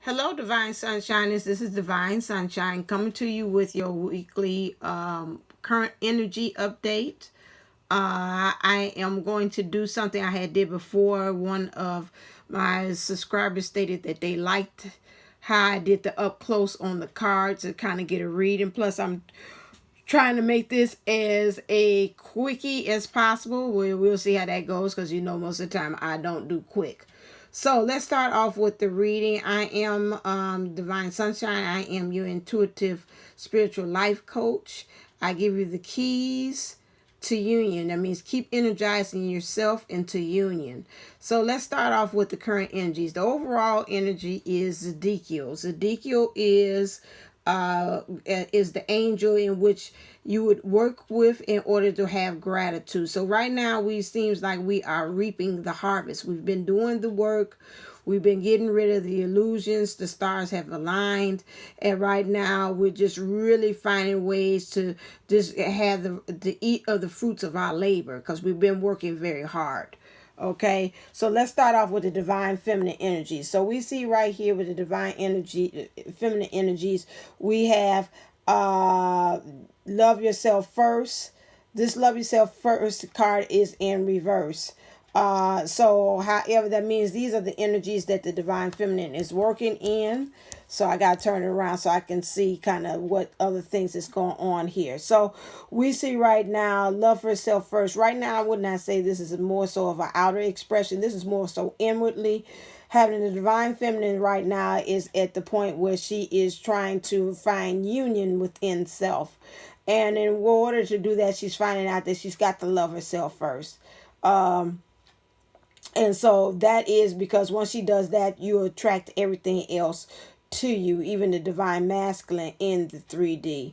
Hello, Divine Sunshiners. This is Divine Sunshine coming to you with your weekly current energy update. I am going to do something I had did before. One of my subscribers stated that they liked how I did the up close on the cards to kind of get a read. And plus, I'm trying to make this as a quickie as possible. We'll see how that goes because most of the time I don't do quick. So let's start off with the reading. I am Divine Sunshine. I am your intuitive spiritual life coach. I give you the keys to union. That means keep energizing yourself into union. So let's start off with the current energies. The overall energy is Ezekiel. Ezekiel is the angel in which you would work with in order to have gratitude. So right now we seems like we are reaping the harvest. We've been doing the work. We've been getting rid of the illusions. The stars have aligned. And right now we're just really finding ways to just have to eat of the fruits of our labor because we've been working very hard. Okay, so let's start off with the divine feminine energy. So we see right here with the divine energy, feminine energies, we have love yourself first. This love yourself first card is in reverse. So however that means these are the energies that the divine feminine is working in. So I got to turn it around so I can see kind of what other things is going on here. So we see right now, love for yourself first. Right now, I would not say this is more so of an outer expression. This is more so inwardly. Having the divine feminine right now is at the point where she is trying to find union within self. And in order to do that, she's finding out that she's got to love herself first. And so that is because once she does that, you attract everything else to you, even the divine masculine in the 3D.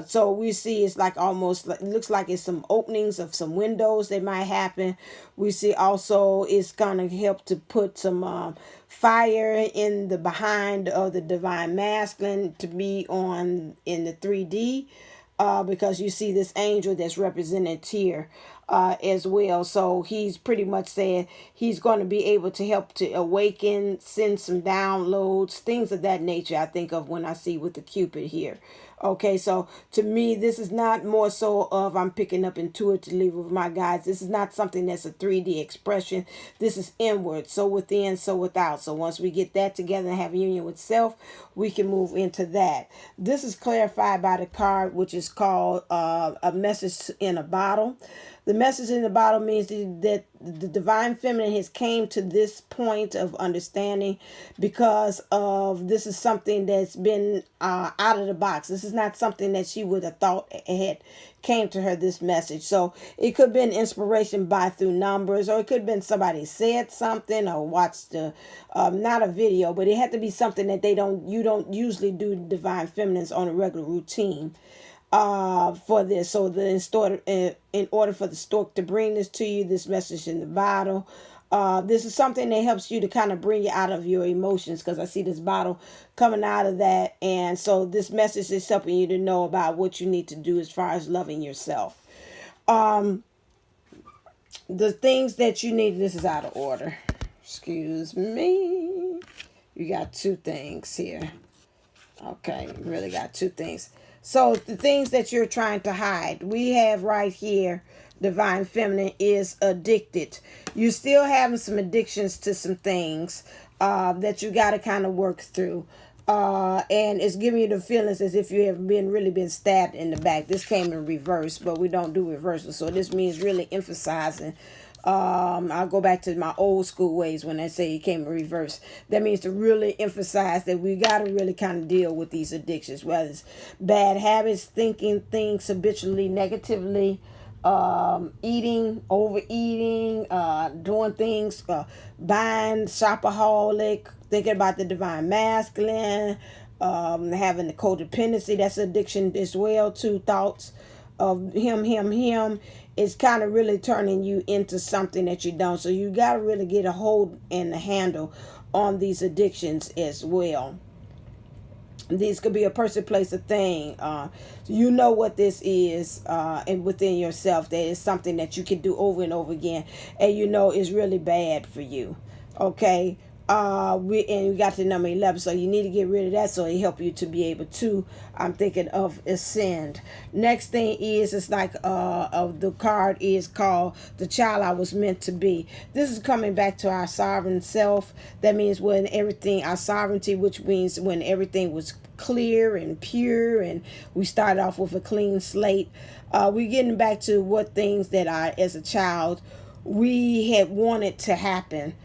So we see it's like almost like, it looks like it's some openings of some windows that might happen. We see also it's gonna help to put some fire in the behind of the divine masculine to be on in the 3D. Because you see this angel that's represented here as well. So he's pretty much saying he's going to be able to help to awaken, send some downloads, things of that nature. I think of when I see with the Cupid here. Okay, so to me, this is not more so of I'm picking up intuitively with my guides. This is not something that's a 3D expression. This is inward, so within, so without. So once we get that together and have union with self, we can move into that. This is clarified by the card, which is called a message in a bottle. The message in the bottle means that the divine feminine has came to this point of understanding because of this is something that's been out of the box. This is not something that she would have thought had came to her, this message. So it could have been inspiration by through numbers, or it could have been somebody said something or watched not a video, but it had to be something that you don't usually do divine feminines on a regular routine for this. So in order for the stork to bring this to you, this message in the bottle, this is something that helps you to kind of bring you out of your emotions, because I see this bottle coming out of that. And so this message is helping you to know about what you need to do as far as loving yourself. The things that you need, this is out of order. Excuse me. You got two things here. Okay, you really got two things. So the things that you're trying to hide, we have right here, divine feminine is addicted. You're still having some addictions to some things that you got to kind of work through. And it's giving you the feelings as if you have really been stabbed in the back. This came in reverse, but we don't do reversal. So this means really emphasizing. I'll go back to my old school ways when I say it came in reverse. That means to really emphasize that we got to really kind of deal with these addictions, whether it's bad habits, thinking things habitually negatively, eating, overeating, doing things, buying, shopaholic, thinking about the divine masculine, having the codependency, that's addiction as well, too. Thoughts of him, it's kind of really turning you into something that you don't. So you got to really get a hold and a handle on these addictions as well. These could be a person, place, a thing. You know what this is, and within yourself, that is something that you can do over and over again, and you know is really bad for you. Okay. We got to number 11, so you need to get rid of that so it help you to be able to, I'm thinking of, ascend. Next thing is, it's like of the card is called the child I was meant to be. This is coming back to our sovereign self. That means when everything, our sovereignty, which means when everything was clear and pure and we started off with a clean slate. We're getting back to what things that I, as a child, we had wanted to happen.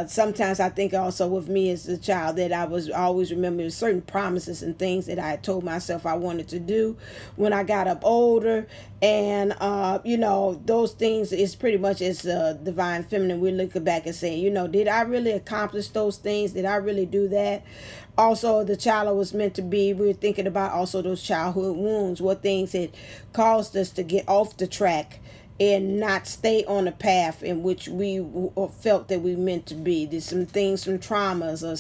Sometimes I think also with me as a child that I was always remembering certain promises and things that I had told myself I wanted to do when I got up older. And, those things is pretty much as divine feminine. We're looking back and saying, did I really accomplish those things? Did I really do that? Also, the child I was meant to be, we were thinking about also those childhood wounds, what things had caused us to get off the track and not stay on the path in which we felt that we meant to be. There's some things, some traumas, or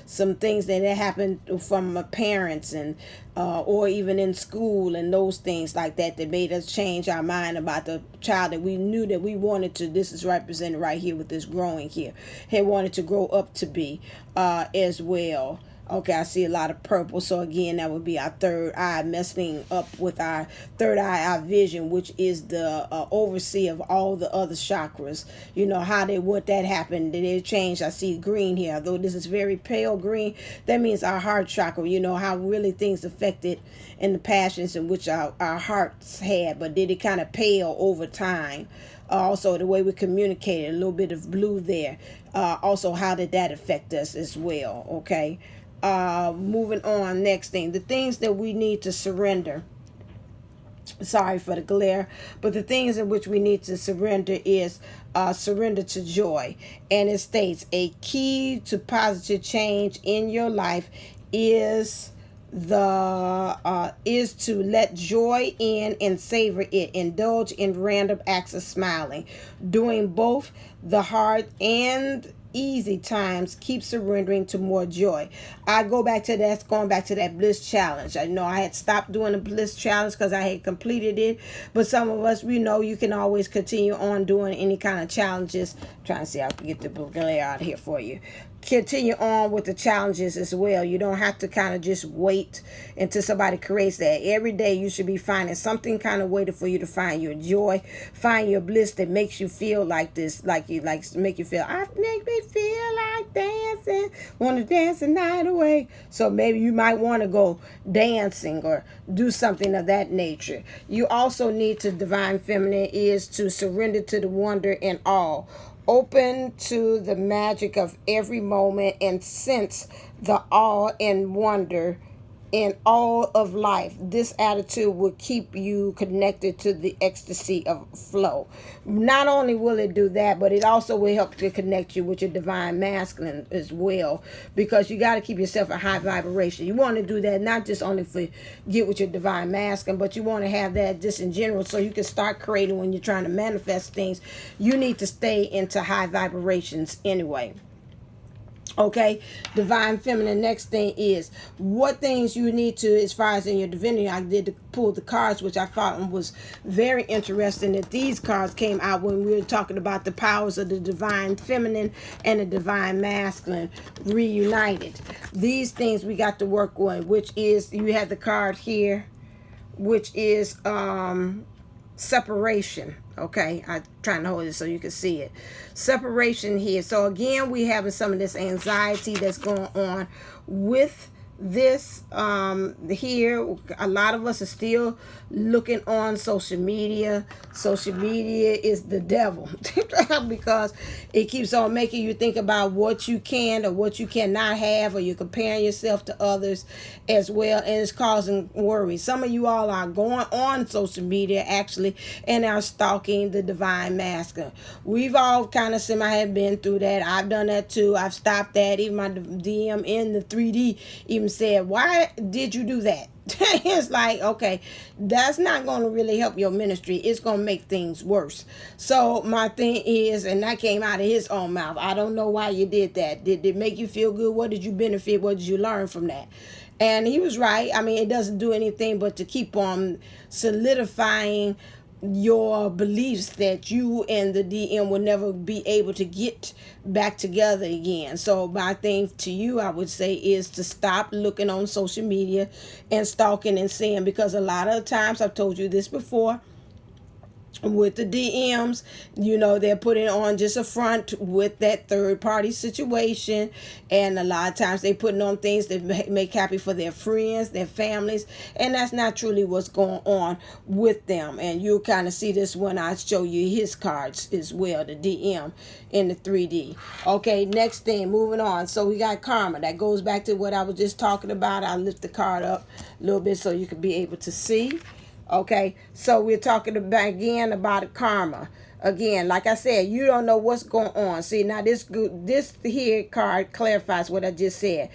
some things that happened from my parents and or even in school and those things like that made us change our mind about the child that we knew that we wanted to. This is represented right here with this growing here. Had wanted to grow up to be as well. Okay, I see a lot of purple. So again, that would be our third eye, messing up with our third eye, our vision, which is the overseer of all the other chakras. What that happened, did it change? I see green here, though this is very pale green. That means our heart chakra, how really things affected in the passions in which our hearts had, but did it kind of pale over time? Also, the way we communicated, a little bit of blue there. Also, how did that affect us as well? Okay. Moving on, next thing, the things that we need to surrender. Sorry for the glare, but the things in which we need to surrender is surrender to joy. And it states a key to positive change in your life is to let joy in and savor it. Indulge in random acts of smiling, doing both the hard and easy times. Keep surrendering to more joy. I go back to that, going back to that bliss challenge. I know I had stopped doing the bliss challenge because I had completed it, but some of us, we know you can always continue on doing any kind of challenges. I'm trying to see if I can get the glare out here for you. Continue on with the challenges as well. You don't have to kind of just wait until somebody creates that. Every day you should be finding something kind of waiting for you to find your joy, find your bliss that makes you feel like this, make you feel, I make me feel like dancing, want to dance the night away. So maybe you might want to go dancing or do something of that nature. You also need to, divine feminine, is to surrender to the wonder and awe. Open to the magic of every moment and sense the awe and wonder in all of life. This attitude will keep you connected to the ecstasy of flow. Not only will it do that, but it also will help to connect you with your divine masculine as well, because you got to keep yourself a high vibration. You want to do that not just only for get with your divine masculine, but you want to have that just in general so you can start creating when you're trying to manifest things. You need to stay into high vibrations anyway. Okay, divine feminine, next thing is what things you need to, as far as in your divinity. I did pull the cards, which I thought was very interesting that these cards came out when we were talking about the powers of the divine feminine and the divine masculine reunited. These things we got to work on, which is, you have the card here, which is separation. Okay, I'm trying to hold it so you can see it. Separation here. So again, we having some of this anxiety that's going on with this here. A lot of us are still looking on social media. Social media is the devil because it keeps on making you think about what you can or what you cannot have, or you're comparing yourself to others as well, and it's causing worry. Some of you all are going on social media actually and are stalking the divine masculine. We've all kind of have been through that. I've done that too. I've stopped that. Even my DM in the 3D even said, why did you do that? It's like, okay, that's not going to really help your ministry. It's going to make things worse. So my thing is, and that came out of his own mouth, I don't know why you did that. Did it make you feel good? What did you benefit? What did you learn from that? And he was right. I mean, it doesn't do anything but to keep on solidifying your beliefs that you and the DM will never be able to get back together again. So my thing to you, I would say, is to stop looking on social media and stalking and seeing, because a lot of times, I've told you this before, with the DMs, they're putting on just a front with that third party situation, and a lot of times they putting on things that make happy for their friends, their families, and that's not truly what's going on with them. And you'll kind of see this when I show you his cards as well, the DM in the 3D. Okay, next thing, moving on. So we got karma. That goes back to what I was just talking about. I'll lift the card up a little bit so you can be able to see. Okay, so we're talking about karma. Again, like I said, you don't know what's going on. See, now this here card clarifies what I just said.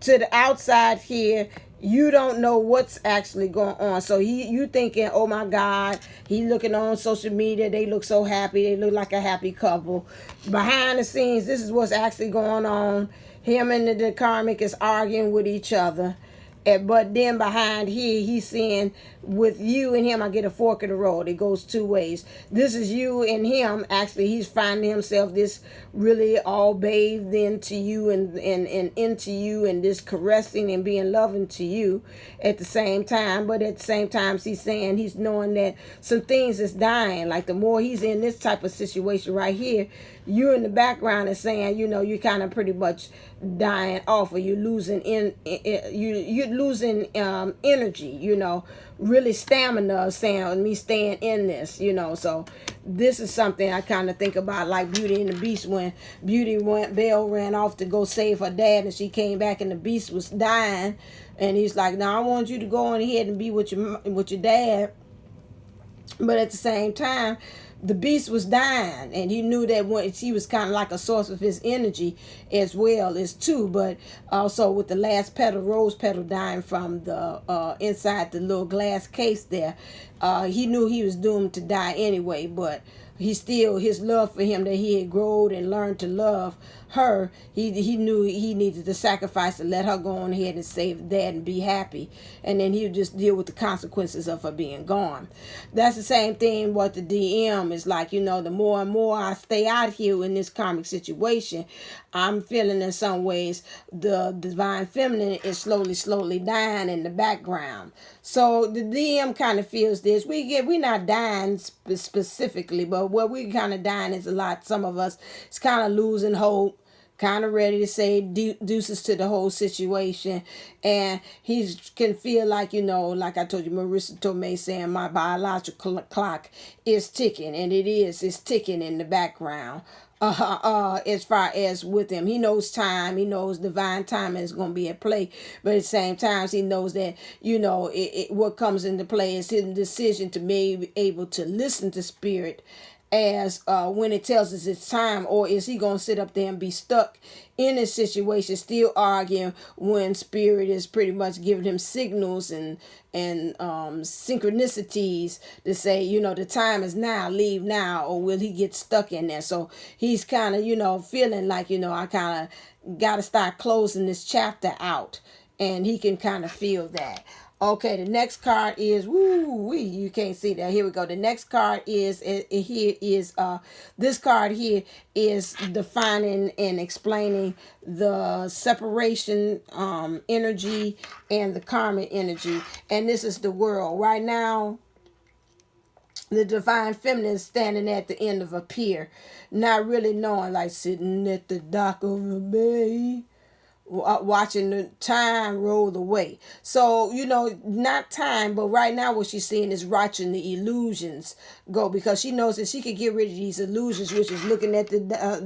To the outside here, you don't know what's actually going on. So you thinking, oh my God, he looking on social media. They look so happy. They look like a happy couple. Behind the scenes, this is what's actually going on. Him and the karmic is arguing with each other. But then behind here, he's saying, with you and him, I get a fork in the road. It goes two ways. This is you and him. Actually, he's finding himself this really all bathed into you and into you, and this caressing and being loving to you at the same time. But at the same time, he's saying, he's knowing that some things is dying. Like the more he's in this type of situation right here, you in the background is saying, you're kind of pretty much dying off, or you're losing you're losing energy, really stamina, saying me staying in this, so this is something I kind of think about, like Beauty and the Beast, when Belle ran off to go save her dad, and she came back and the beast was dying, and he's like, now I want you to go on ahead and be with your dad. But at the same time, the beast was dying, and he knew that when she was kind of like a source of his energy as well as too. But also with the last petal, rose petal, dying from the inside the little glass case there, he knew he was doomed to die anyway. But his love for him, that he had grown and learned to love her, he knew he needed to sacrifice to let her go on ahead and save dad and be happy, and then he would just deal with the consequences of her being gone. That's the same thing what the DM is like. The more and more I stay out here in this karmic situation, I'm feeling in some ways the divine feminine is slowly dying in the background. So the DM kind of feels this. We're not dying specifically, but what we kind of dying is some of us is kind of losing hope, kind of ready to say deuces to the whole situation. And he can feel like, like I told you, Marissa Tomei saying, my biological clock is ticking, and it's ticking in the background. As far as with him, he knows time, he knows divine timing is going to be at play, but at the same time, he knows that what comes into play is his decision to be able to listen to spirit as when it tells us it's time, or is he going to sit up there and be stuck in this situation, still arguing when spirit is pretty much giving him signals and synchronicities to say, the time is now, leave now, or will he get stuck in there? So he's kind of, feeling like, I kind of got to start closing this chapter out, and he can kind of feel that. Okay, the next card is, you can't see that. Here we go. The next card is, this card here is defining and explaining the separation energy and the karmic energy. And this is the world. Right now, the divine feminine is standing at the end of a pier, not really knowing, like sitting at the dock of a bay, watching the time roll away. So, not time, but right now what she's seeing is watching the illusions go, because she knows that she could get rid of these illusions, which is looking at the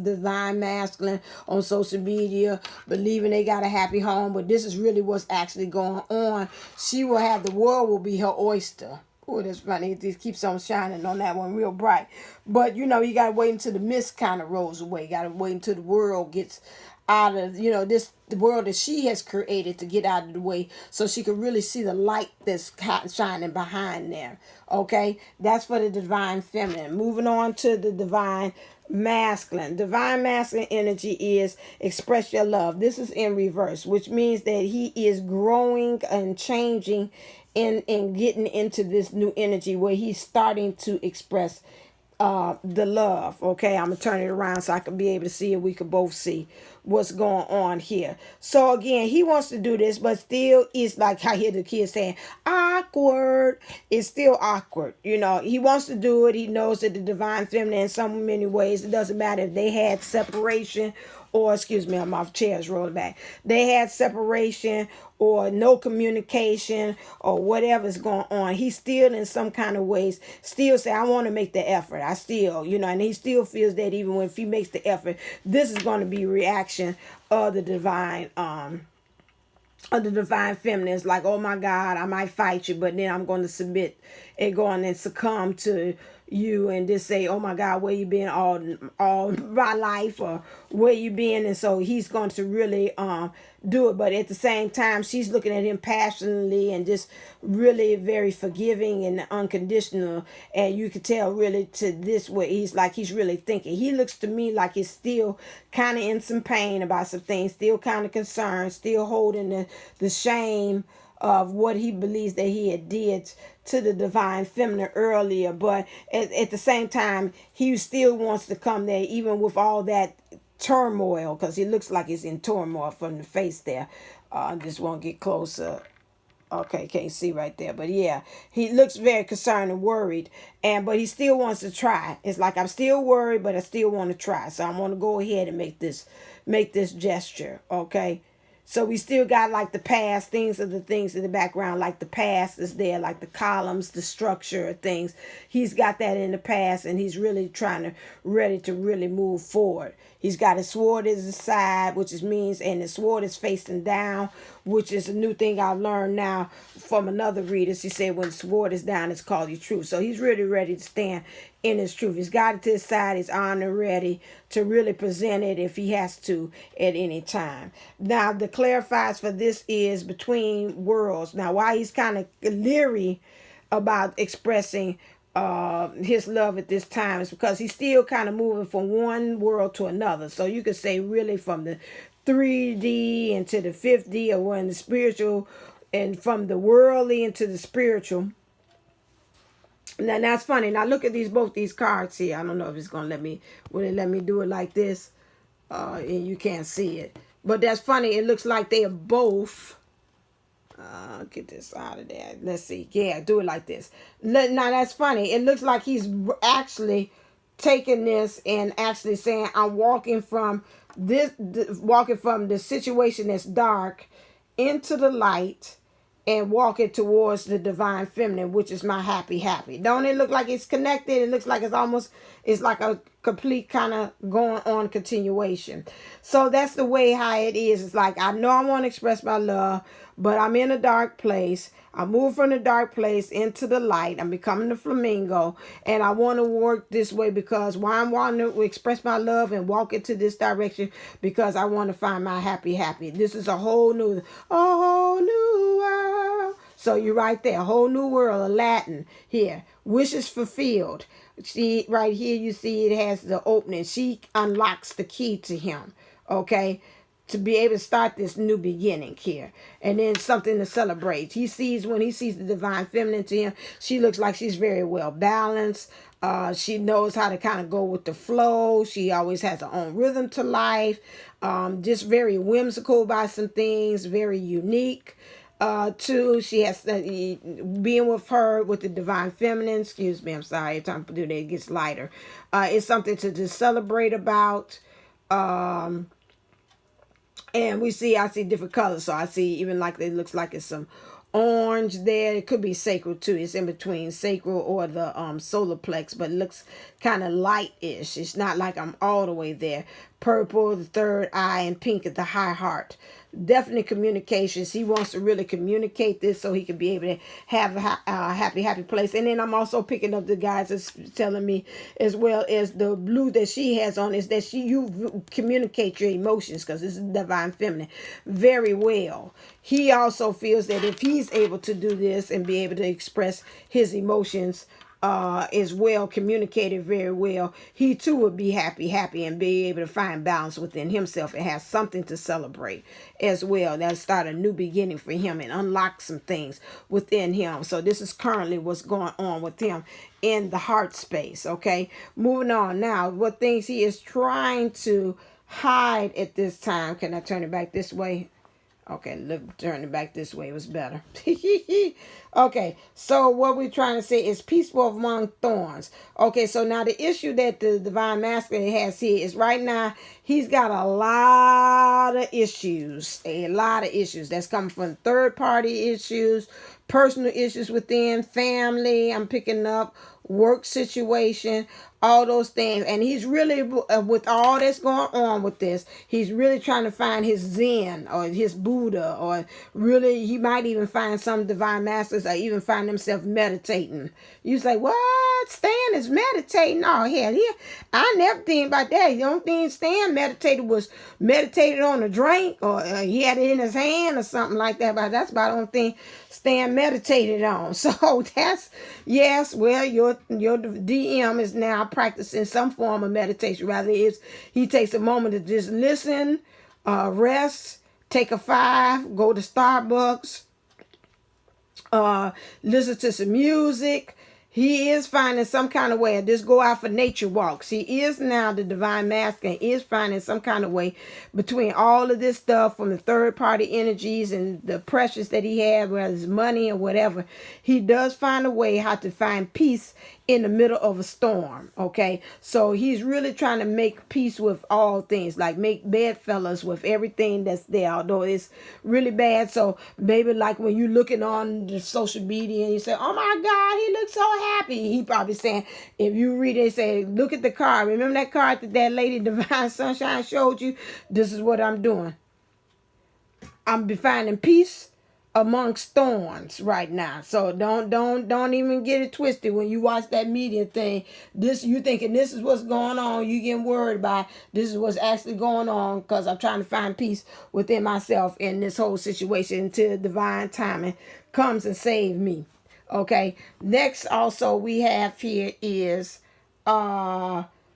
divine masculine on social media, believing they got a happy home, but this is really what's actually going on. The world will be her oyster. Oh, that's funny. It just keeps on shining on that one real bright. But, you got to wait until the mist kind of rolls away. You got to wait until the world gets out of, the world that she has created, to get out of the way, so she can really see the light that's shining behind there. Okay, that's for the divine feminine. Moving on to the divine masculine. Divine masculine energy is express your love. This is in reverse, which means that he is growing and changing and getting into this new energy where he's starting to express the love. Okay, I'm gonna turn it around so I can be able to see, and we can both see what's going on here. So again, he wants to do this, but still it's like I hear the kids saying awkward. It's still awkward. You know, he wants to do it. He knows that the divine feminine in so many ways, it doesn't matter if they had separation or, excuse me, I'm off chairs rolling back. They had separation or no communication or whatever's going on. He's still in some kind of ways still say, I want to make the effort. I still, you know, and he still feels that even if he makes the effort, this is going to be reaction of the divine feminine. It's like, oh my God, I might fight you, but then I'm going to submit and go on and succumb to you and just say, oh my God, where you been all my life, or where you been? And so he's going to really do it. But at the same time, she's looking at him passionately and just really very forgiving and unconditional. And you could tell really to this way, he's really thinking. He looks to me like he's still kind of in some pain about some things, still kind of concerned, still holding the shame of what he believes that he had did to the divine feminine earlier. But at the same time, he still wants to come there even with all that turmoil, because he looks like he's in turmoil from the face there. I just want to get closer. Okay, can't see right there, but yeah, he looks very concerned and worried, but he still wants to try. It's like, I'm still worried, but I still want to try. So I want to go ahead and make this gesture. Okay. So we still got like the past, things in the background, like the past is there, like the columns, the structure of things. He's got that in the past, and he's really ready to really move forward. He's got his sword at his side, which means, and the sword is facing down, which is a new thing I've learned now from another reader. She said when the sword is down, it's called your truth. So he's really ready to stand in his truth. He's got it to his side. He's on and ready to really present it if he has to at any time. Now, the clarifies for this is between worlds. Now, why he's kind of leery about expressing his love at this time is because he's still kind of moving from one world to another. So you could say really from the 3D into the 5D, or when the spiritual, and from the worldly into the spiritual. Now that's funny. Now look at both these cards here. I don't know if it's gonna will it let me do it like this? And you can't see it. But that's funny. It looks like they are both. Get this out of there. Let's see. Yeah, do it like this. Now that's funny. It looks like he's actually taking this and actually saying, I'm walking from the situation that's dark into the light, and walking towards the divine feminine, which is my happy. Don't it look like it's connected? It looks like it's like a complete kind of going on continuation. So that's the way how it is. It's like, I know I want to express my love, but I'm in a dark place. I move from the dark place into the light. I'm becoming the flamingo, and I want to work this way because why I'm wanting to express my love and walk into this direction, because I want to find my happy. This is a whole new world. So you're right there, a whole new world, a Latin here. Wishes fulfilled. See right here, you see it has the opening. She unlocks the key to him. Okay. To be able to start this new beginning here. And then something to celebrate. When he sees the divine feminine to him, she looks like she's very well balanced. She knows how to kind of go with the flow. She always has her own rhythm to life. Just very whimsical about some things. Very unique. Too, she has being with her with the divine feminine. Excuse me, I'm sorry. Every time I do that, it gets lighter. It's something to just celebrate about. And I see different colors. So I see even like it looks like it's some orange there. It could be sacral too. It's in between sacral or the solar plex, but it looks kind of light-ish. It's not like I'm all the way there. Purple, the third eye, and pink at the high heart. Definitely communications. He wants to really communicate this so he can be able to have a happy place. And then I'm also picking up the guys that's telling me, as well as the blue that she has on, is that you communicate your emotions, because this is divine feminine very well. He also feels that if he's able to do this and be able to express his emotions is well communicated very well, he too would be happy, and be able to find balance within himself and have something to celebrate as well. That'll start a new beginning for him and unlock some things within him. So this is currently what's going on with him in the heart space. Okay, moving on now. What things he is trying to hide at this time. Can I turn it back this way? Okay, look, turn it back this way. It was better. Okay, so what we're trying to say is peaceful among thorns. Okay, so now the issue that the divine masculine has here is right now he's got a lot of issues. A lot of issues that's coming from third party issues, personal issues within family. I'm picking up work situation, all those things. And he's really, with all that's going on with this, he's really trying to find his Zen or his Buddha, or really he might even find some divine masters, or even find himself meditating. You say, what? Stan is meditating? Oh, hell, yeah. I never think about that. The only thing Stan meditated was meditated on a drink, or he had it in his hand or something like that. But that's about the only thing Stan meditated on. So that's, yes, well, your DM is now practicing some form of meditation. Rather, he takes a moment to just listen, rest, take a 5, go to Starbucks, listen to some music. He is finding some kind of way, and just go out for nature walks. He is now, the divine masculine is finding some kind of way between all of this stuff from the third party energies and the pressures that he had, whether it's money or whatever. He does find a way how to find peace in the middle of a storm. Okay, so he's really trying to make peace with all things, like make bedfellows with everything that's there, although it's really bad. So maybe like when you're looking on the social media and you say, oh my God, he looks so happy. He probably saying, if you read it, say, look at the card. Remember that card that lady Divine Sunshine showed you? This is what I'm doing. I'm finding peace amongst thorns right now. So don't even get it twisted when you watch that media thing. This, you thinking this is what's going on, you getting worried about this is what's actually going on, because I'm trying to find peace within myself in this whole situation until divine timing comes and save me. Okay, next also we have here is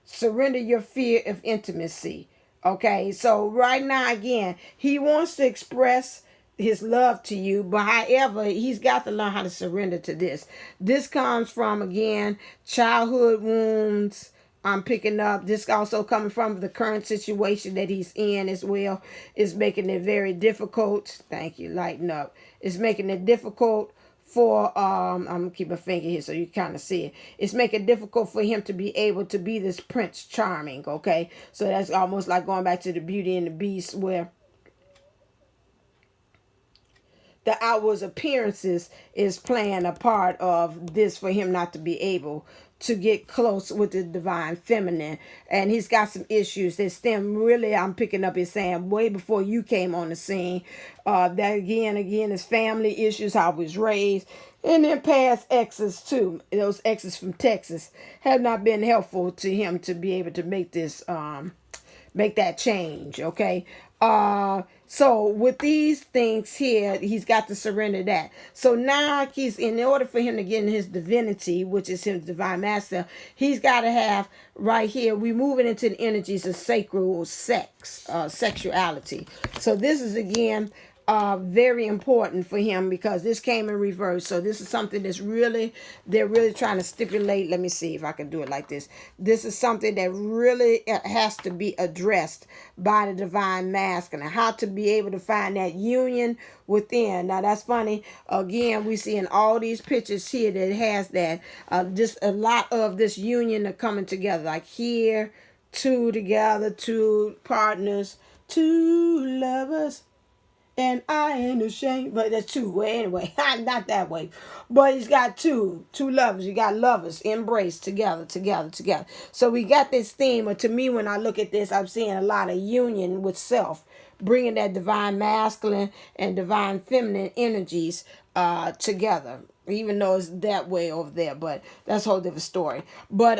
surrender your fear of intimacy. Okay, so right now again, he wants to express his love to you, but however, he's got to learn how to surrender to this. This comes from, again, childhood wounds. I'm picking up this also coming from the current situation that he's in as well. Is making it very difficult. Thank you. Lighten up. It's making it difficult for I'm gonna keep a finger here so you kind of see it. It's making it difficult for him to be able to be this Prince Charming. Okay, so that's almost like going back to the Beauty and the Beast, where the outward appearances is playing a part of this for him not to be able to get close with the divine feminine. And he's got some issues that stem, really, I'm picking up is saying way before you came on the scene. That again is family issues, how I was raised, and then past exes too. Those exes from Texas have not been helpful to him to be able to make this make that change. Okay, so with these things here, he's got to surrender that. So now he's, in order for him to get in his divinity, which is his divine master, he's got to have right here, we moving into the energies of sacral sex, sexuality. So this is again very important for him, because this came in reverse. So this is something that's really, they're really trying to stipulate. Let me see if I can do it like this. This is something that really has to be addressed by the divine masculine, how to be able to find that union within. Now that's funny. Again, we see in all these pictures here that it has that just a lot of this union are coming together, like here, two together, two partners, two lovers. And I ain't ashamed, but that's two. Well, anyway, not that way. But he's got two lovers. You got lovers embraced together. So we got this theme. Or to me, when I look at this, I'm seeing a lot of union with self, bringing that divine masculine and divine feminine energies together. Even though it's that way over there, but that's a whole different story. But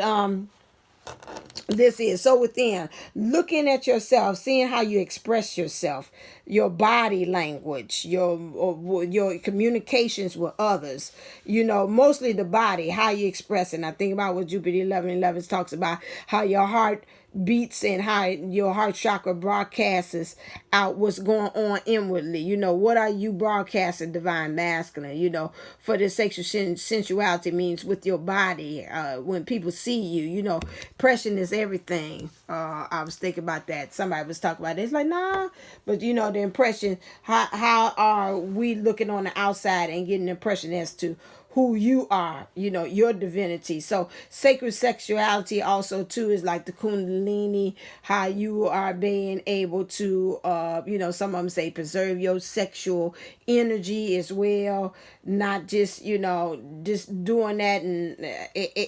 This is so within, looking at yourself, seeing how you express yourself, your body language, your communications with others, mostly the body, how you express it. And I think about what Jupiter 11:11 talks about, how your heart beats and how your heart chakra broadcasts out what's going on inwardly. What are you broadcasting, divine masculine? For this sexual sensuality means with your body. When people see you, impression is everything. I was thinking about that. Somebody was talking about it. It's like, nah, but the impression, how are we looking on the outside and getting an impression as to who you are, your divinity. So sacred sexuality also too is like the kundalini, how you are being able to, some of them say preserve your sexual energy as well. Not just, just doing that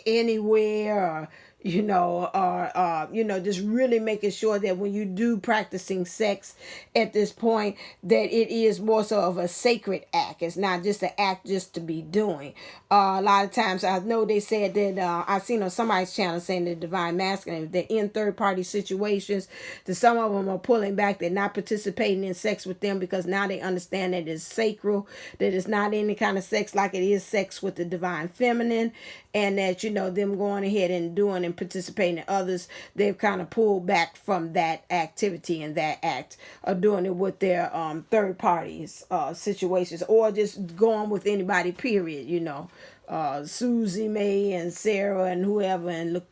anywhere, or just really making sure that when you do practicing sex at this point, that it is more so of a sacred act. It's not just an act just to be doing. A lot of times, I know they said that, I've seen on somebody's channel saying the divine masculine, that in third party situations, that some of them are pulling back, they're not participating in sex with them because now they understand that it's sacral, that it's not any kind of sex like it is sex with the divine feminine, and that, them going ahead and doing and participating in others, they've kind of pulled back from that activity and that act of doing it with their third parties situations, or just going with anybody, period. Susie May and Sarah and whoever, and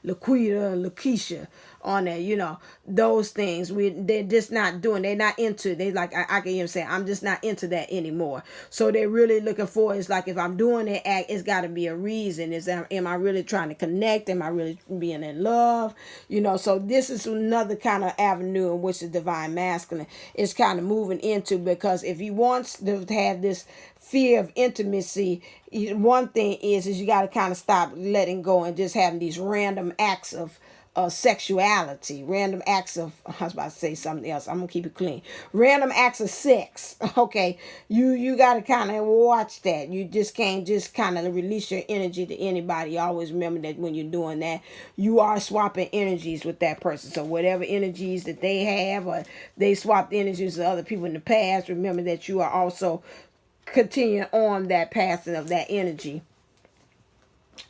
Laquita and Lakeisha on there, those things they're just not doing. They're not into. They like, I can even say, I'm just not into that anymore. So they're really looking for, it's like, if I'm doing that act, it's got to be a reason. Am I really trying to connect? Am I really being in love? So this is another kind of avenue in which the divine masculine is kind of moving into, because if he wants to have this fear of intimacy, one thing is you got to kind of stop letting go and just having these random acts of sexuality, random acts of, I was about to say something else, I'm gonna keep it clean, random acts of sex. Okay, you got to kind of watch that. You just can't just kind of release your energy to anybody. Always remember that when you're doing that, you are swapping energies with that person. So whatever energies that they have, or they swapped energies with other people in the past, remember that you are also continuing on that passing of that energy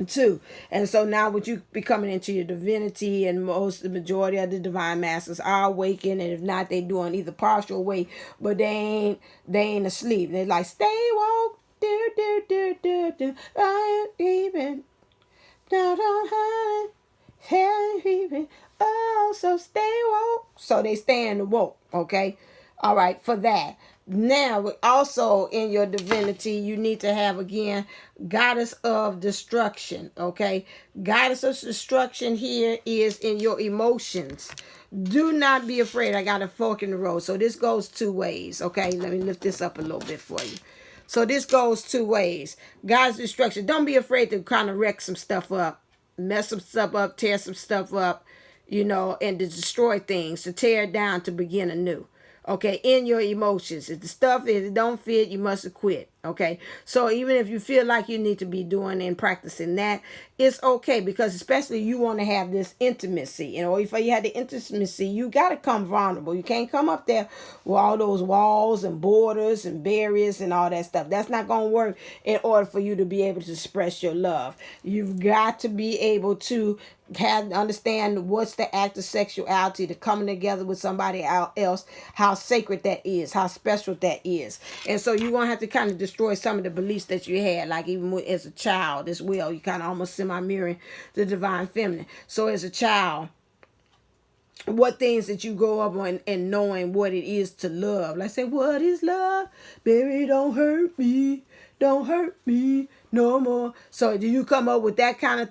too. And so now with you becoming into your divinity, and the majority of the divine masters are awakened, and if not, they doing either partial awake, but they ain't asleep. They're like, stay woke, I ain't even down on high, oh, so stay woke. So they staying woke, okay? All right, for that. Now, also in your divinity, you need to have, again, goddess of destruction, okay? Goddess of destruction here is in your emotions. Do not be afraid. I got a fork in the road. So this goes two ways, okay? Let me lift this up a little bit for you. So this goes two ways. Goddess of destruction. Don't be afraid to kind of wreck some stuff up, mess some stuff up, tear some stuff up, and to destroy things, to tear it down, to begin anew. Okay, in your emotions. If the stuff is, it don't fit, you must quit. Okay, so even if you feel like you need to be doing and practicing that, it's okay, because especially you want to have this intimacy. If you had the intimacy, you got to come vulnerable. You can't come up there with all those walls and borders and barriers and all that stuff. That's not going to work in order for you to be able to express your love. You've got to be able to understand what's the act of sexuality, to coming together with somebody else, how sacred that is, how special that is. And so you're going to have to kind of destroy some of the beliefs that you had, like even as a child as well. You kind of almost semi-mirroring the divine feminine. So as a child, what things that you grow up on and knowing what it is to love. Like say, what is love? Baby, don't hurt me. Don't hurt me no more. So do you come up with that kind of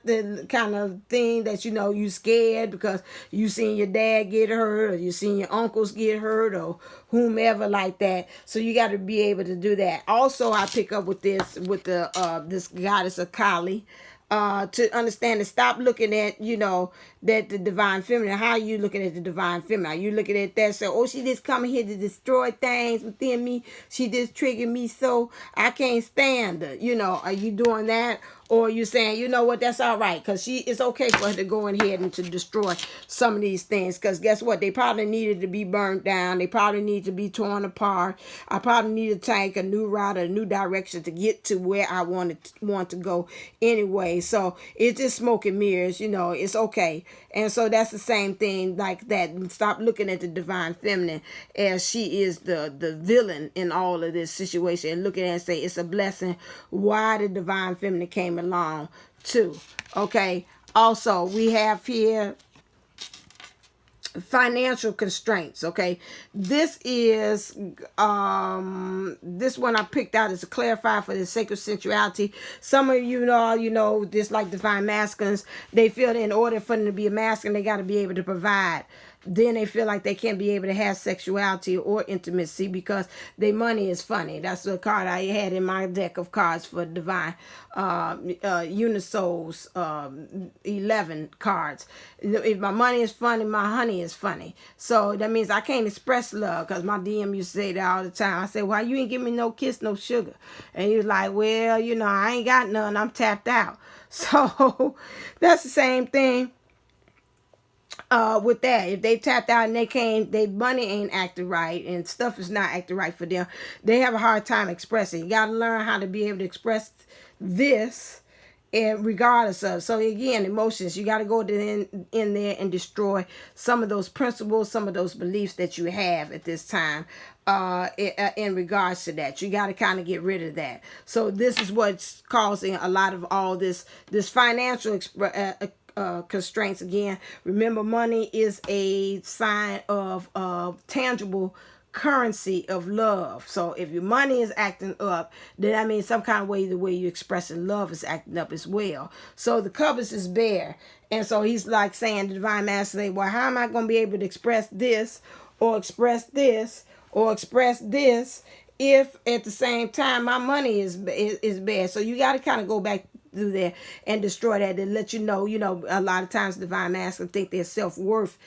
thing that you scared because you seen your dad get hurt, or you seen your uncles get hurt, or whomever like that. So you got to be able to do that. Also, I pick up with this with the this goddess of Kali. To understand and stop looking at, that the divine feminine. How are you looking at the divine feminine? Are you looking at that? So, oh, she just coming here to destroy things within me. She just triggered me, so I can't stand her. Are you doing that? Or you're saying, you know what, that's all right, because it's okay for her to go in ahead and to destroy some of these things, because guess what, they probably needed to be burnt down, they probably need to be torn apart. I probably need to take a new route, a new direction to get to where I want to go anyway. So it's just smoke and mirrors, it's okay. And so that's the same thing like that. Stop looking at the divine feminine as she is the villain in all of this situation, and look at it and say it's a blessing why the divine feminine came along too. Okay. Also, we have here financial constraints. Okay, this is this one I picked out is to clarify for the sacred sensuality. Some of you know this, like divine masculines, they feel that in order for them to be a masculine, they got to be able to provide. Then they feel like they can't be able to have sexuality or intimacy because their money is funny. That's the card I had in my deck of cards for divine Unisouls, 11 cards. If my money is funny, my honey is funny. So that means I can't express love, because my DM used to say that all the time. I said, why you ain't give me no kiss, no sugar? And he was like, well, I ain't got none. I'm tapped out. So that's the same thing. With that, if they tapped out and their money ain't acting right and stuff is not acting right for them, they have a hard time expressing. You got to learn how to be able to express this, and regardless of. So again, emotions, you got to go in there and destroy some of those principles, some of those beliefs that you have at this time. In regards to that, you got to kind of get rid of that. So this is what's causing a lot of all this financial constraints. Again, remember, money is a sign of tangible currency of love. So if your money is acting up, then that means some kind of way the way you're expressing love is acting up as well. So the cupboard is bare, and so he's like saying, the divine masculine, well, how am I going to be able to express this or express this or express this if at the same time my money is bad? So you got to kind of go back through there and destroy that, and let you know a lot of times divine masculine think their self-worth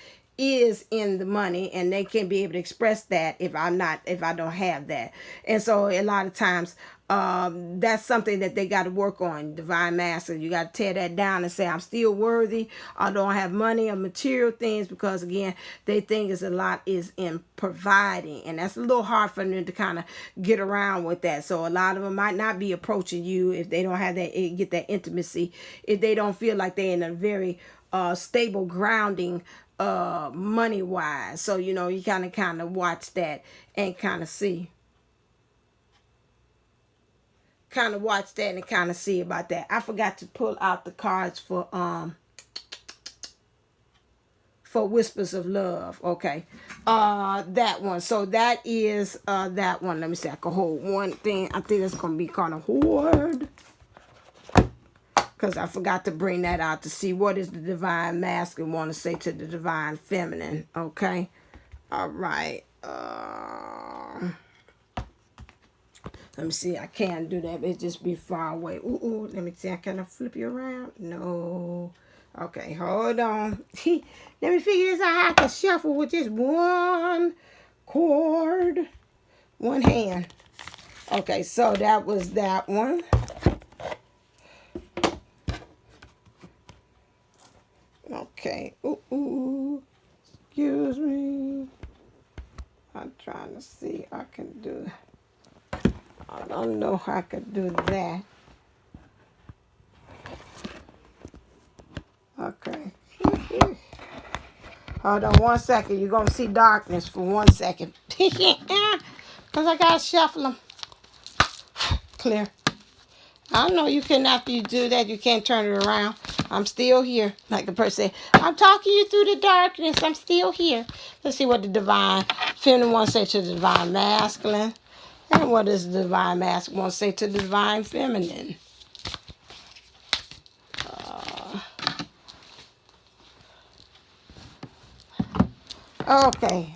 is in the money, and they can't be able to express that if I don't have that. And so a lot of times that's something that they got to work on. Divine masculine, you got to tear that down and say, I'm still worthy. I don't have money or material things, because again, they think a lot is in providing, and that's a little hard for them to kind of get around with that. So a lot of them might not be approaching you if they don't have that, get that intimacy, if they don't feel like they're in a very stable grounding money wise. So you kind of watch that and kind of see about that. I forgot to pull out the cards for Whispers of Love. Okay, that one. So that is that one. Let me see, I can hold one thing. I think it's gonna be kind of hard, because I forgot to bring that out to see what is the divine masculine want to say to the divine feminine. Okay. All right. Let me see. I can't do that. It just be far away. Ooh. Let me see. I kind of flip you around. No. Okay. Hold on. Let me figure this out. How I can shuffle with just one chord, one hand. Okay. So that was that one. Okay. Ooh. Excuse me. I'm trying to see. I can do. I don't know how I could do that. Okay. Hold on 1 second. You're going to see darkness for 1 second. Because I got to shuffle them. Clear. I know you can, after you do that, you can't turn it around. I'm still here. Like the person said, I'm talking you through the darkness. I'm still here. Let's see what the divine feminine wants to say to the divine masculine. And what does the divine masculine want to say to the divine feminine? Okay.